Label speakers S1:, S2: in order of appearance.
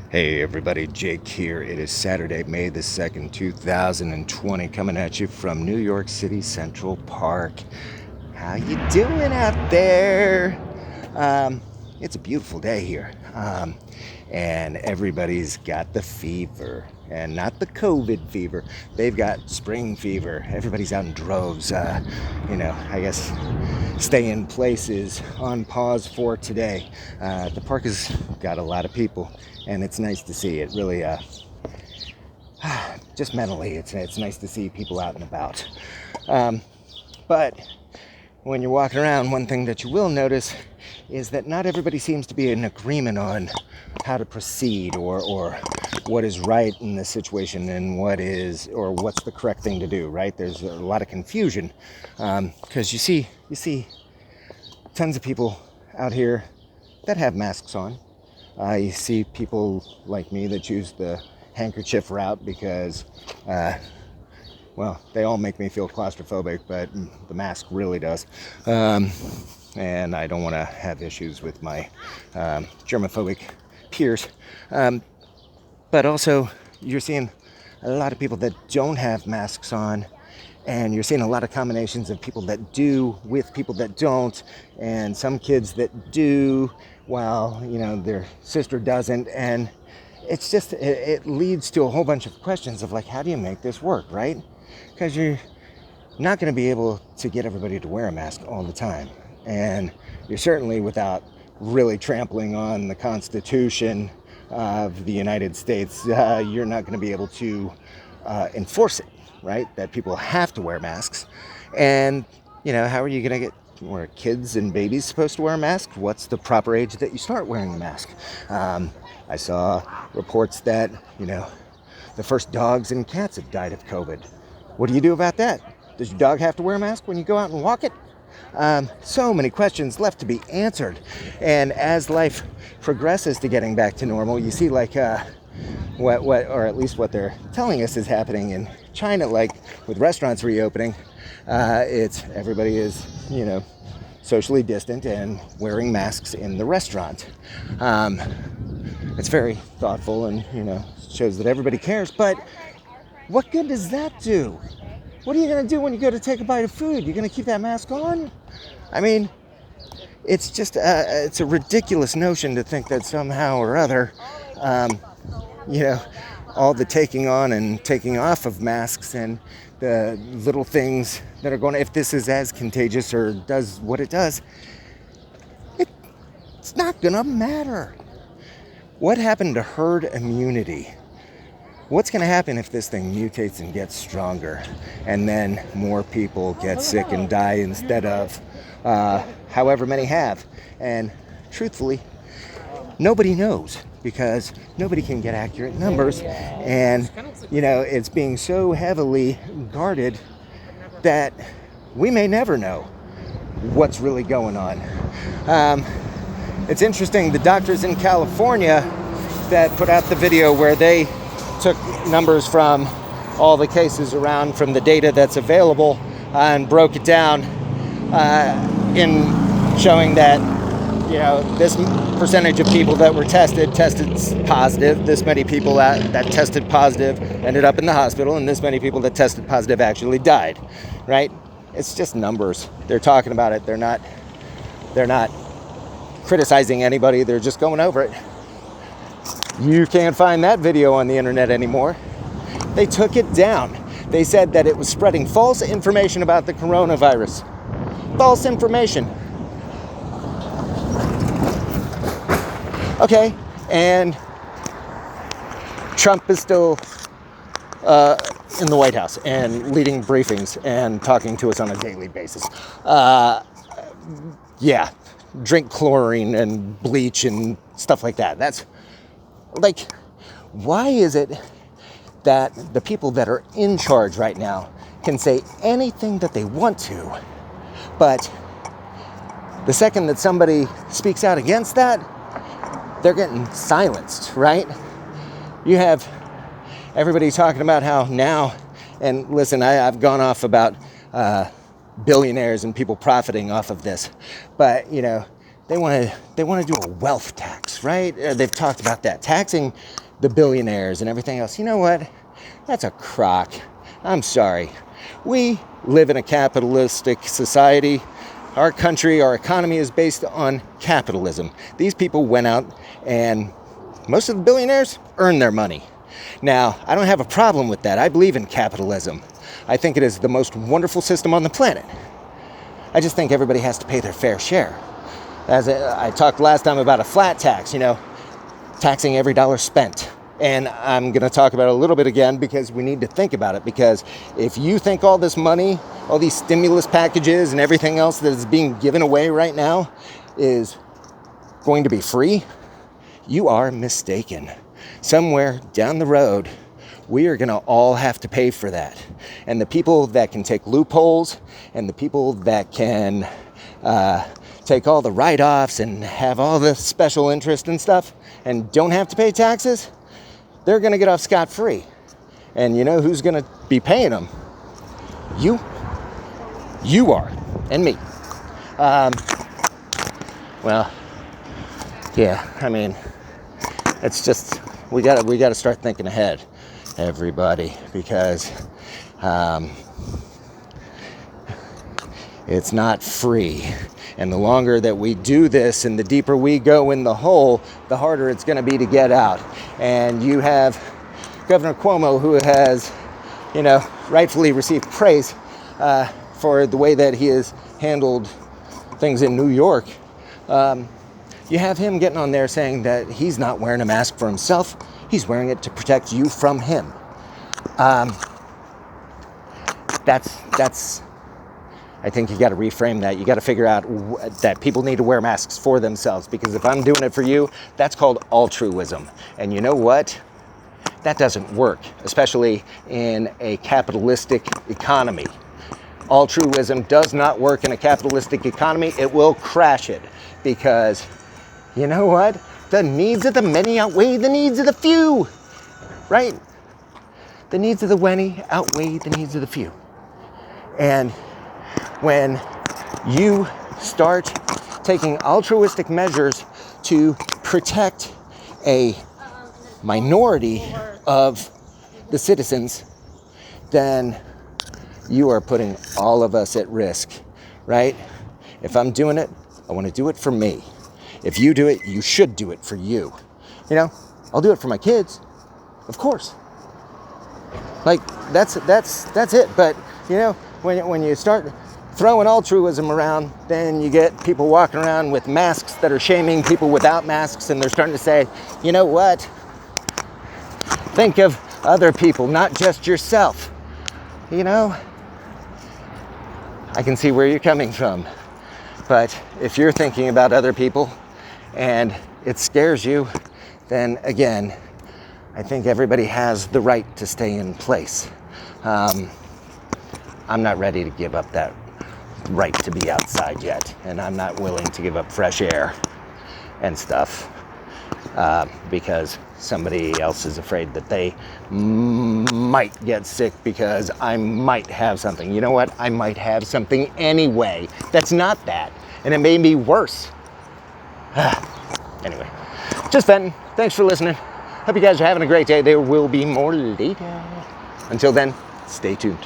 S1: Hey everybody, Jake here. It is Saturday, May the 2nd, 2020, coming at you from New York City Central Park. How you doing out there? It's a beautiful day here. And everybody's got the fever. And not the COVID fever. They've got spring fever. Everybody's out in droves. I guess stay in places on pause for today. The park has got a lot of people, and it's nice to see. It really, just mentally, it's nice to see people out and about. But when you're walking around, one thing that you will notice is that not everybody seems to be in agreement on how to proceed or what is right in this situation and what's the correct thing to do, right? There's a lot of confusion because you see tons of people out here that have masks on. You see people like me that choose the handkerchief route because they all make me feel claustrophobic, but the mask really does. And I don't want to have issues with my germophobic peers. But also, you're seeing a lot of people that don't have masks on, and you're seeing a lot of combinations of people that do with people that don't, and some kids that do while, their sister doesn't. And it's just, it leads to a whole bunch of questions of like, how do you make this work, right? Because you're not going to be able to get everybody to wear a mask all the time. And you're certainly, without really trampling on the Constitution of the United States, you're not going to be able to enforce it, right? That people have to wear masks. And, how are you going to get where kids and babies supposed to wear a mask? What's the proper age that you start wearing a mask? I saw reports that, the first dogs and cats have died of COVID. What do you do about that? Does your dog have to wear a mask when you go out and walk it? So many questions left to be answered. And as life progresses to getting back to normal, you see what or at least what they're telling us is happening in China, like with restaurants reopening. Everybody is, socially distant and wearing masks in the restaurant. It's very thoughtful and, shows that everybody cares. But what good does that do? What are you going to do when you go to take a bite of food? You're going to keep that mask on? I mean, it's just, it's a ridiculous notion to think that somehow or other, all the taking on and taking off of masks and the little things that are going to, if this is as contagious or does what it does, it's not going to matter. What happened to herd immunity? What's going to happen if this thing mutates and gets stronger and then more people get sick and die instead of however many have? And truthfully, nobody knows because nobody can get accurate numbers. And, it's being so heavily guarded that we may never know what's really going on. It's interesting, the doctors in California that put out the video where they took numbers from all the cases around from the data that's available and broke it down in showing that, this percentage of people that were tested positive, this many people that tested positive ended up in the hospital, and this many people that tested positive actually died, right? It's just numbers. They're talking about it. They're not criticizing anybody. They're just going over it. You can't find that video on the internet anymore. They took it down. They said that it was spreading false information about the coronavirus. False information. Okay, and Trump is still in the White House and leading briefings and talking to us on a daily basis. Drink chlorine and bleach and stuff like that. That's like, why is it that the people that are in charge right now can say anything that they want to, but the second that somebody speaks out against that, they're getting silenced, right? You have everybody talking about how now, and listen, I've gone off about billionaires and people profiting off of this, but they want to do a wealth tax, right? They've talked about that, taxing the billionaires and everything else. You know what? That's a crock. I'm sorry. We live in a capitalistic society. Our country, our economy is based on capitalism. These people went out and most of the billionaires earned their money. Now, I don't have a problem with that. I believe in capitalism. I think it is the most wonderful system on the planet. I just think everybody has to pay their fair share. As I talked last time about a flat tax, taxing every dollar spent. And I'm going to talk about it a little bit again because we need to think about it. Because if you think all this money, all these stimulus packages and everything else that is being given away right now is going to be free, you are mistaken. Somewhere down the road, we are going to all have to pay for that. And the people that can take loopholes and the people that can take all the write-offs and have all the special interest and stuff and don't have to pay taxes, they're going to get off scot-free. And you know who's going to be paying them? You. You are. And me. Well, yeah, I mean, it's just, we got to start thinking ahead, everybody, because it's not free. And the longer that we do this and the deeper we go in the hole, the harder it's going to be to get out. And you have Governor Cuomo, who has, rightfully received praise for the way that he has handled things in New York. You have him getting on there saying that he's not wearing a mask for himself. He's wearing it to protect you from him. That's I think you got to reframe that. You got to figure out that people need to wear masks for themselves, because if I'm doing it for you, that's called altruism. And you know what? That doesn't work, especially in a capitalistic economy. Altruism does not work in a capitalistic economy. It will crash it, because you know what? The needs of the many outweigh the needs of the few, right? The needs of the many outweigh the needs of the few. And when you start taking altruistic measures to protect a minority of the citizens, then you are putting all of us at risk, right? If I'm doing it, I want to do it for me. If you do it, you should do it for you. I'll do it for my kids, of course. Like, that's it. But, when you start throwing altruism around, then you get people walking around with masks that are shaming people without masks, and they're starting to say, you know what? Think of other people, not just yourself. I can see where you're coming from. But if you're thinking about other people and it scares you, then again, I think everybody has the right to stay in place. I'm not ready to give up that right to be outside yet, and I'm not willing to give up fresh air and stuff because somebody else is afraid that they might get sick because I might have something. You know what? I might have something anyway. That's not that, and it may be worse. Anyway, just venting. Thanks for listening. Hope you guys are having a great day. There will be more later. Until then, stay tuned.